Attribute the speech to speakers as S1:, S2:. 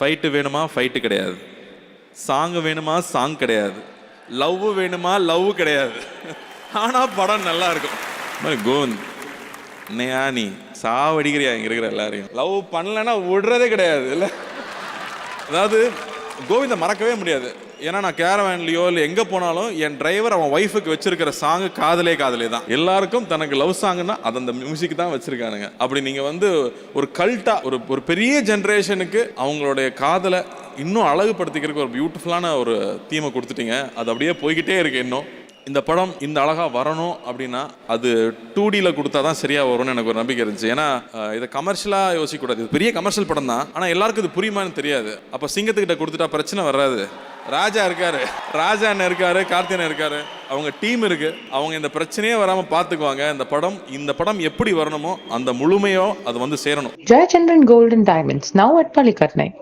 S1: Fight வேணுமா fight கிடையாது, song வேணுமா சாங் கிடையாது, லவ் வேணுமா லவ் கிடையாது. ஆனால் படம் நல்லா இருக்கும். கோவிந்த் என்னையா நீ சாவடிக்கிறியா இங்கே இருக்கிற எல்லாரையும், லவ் பண்ணலைன்னா விடுறதே கிடையாது இல்லை. அதாவது கோவிந்தை மறக்கவே முடியாது. ஏன்னா நான் கேரவேன்லையோ இல்லை எங்கே போனாலும் என் டிரைவர் அவன் ஒய்ஃபுக்கு வச்சிருக்கிற சாங்கு காதலே காதலே தான். எல்லாருக்கும் தனக்கு லவ் சாங்குன்னா அது அந்த மியூசிக் தான் வச்சிருக்கானுங்க. அப்படி நீங்கள் வந்து ஒரு கல்ட்டா ஒரு பெரிய ஜென்ரேஷனுக்கு அவங்களுடைய காதலை இன்னும் அழகுபடுத்திக்கிறதுக்கு ஒரு பியூட்டிஃபுல்லான ஒரு தீமை கொடுத்துட்டீங்க. அது அப்படியே போய்கிட்டே இருக்கு. இன்னும் இந்த படம் இந்த அழகா வரணும் அப்படின்னா அது 2Dல கொடுத்தா தான் சரியா வரும்னு எனக்கு ஒரு நம்பிக்கை இருந்துச்சு. ஏன்னா இதை கமர்ஷியலா யோசிக்கக்கூடாது. இது பெரிய கமர்ஷியல் படம் தான், ஆனால் எல்லாருக்கும் இது புரியுமான்னு தெரியாது. அப்போ சிங்கத்துக்கிட்ட கொடுத்துட்டா பிரச்சனை வராது. ராஜா இருக்காரு, ராஜா அண்ணன் இருக்காரு, கார்த்தியன் இருக்காரு, அவங்க டீம் இருக்கு. அவங்க இந்த பிரச்சனையே வராம பாத்துக்குவாங்க. இந்த படம் எப்படி வரணுமோ அந்த முழுமையோ அது வந்து சேரணும்.
S2: Jayachandran Gold and Diamonds, now at Palikatnai.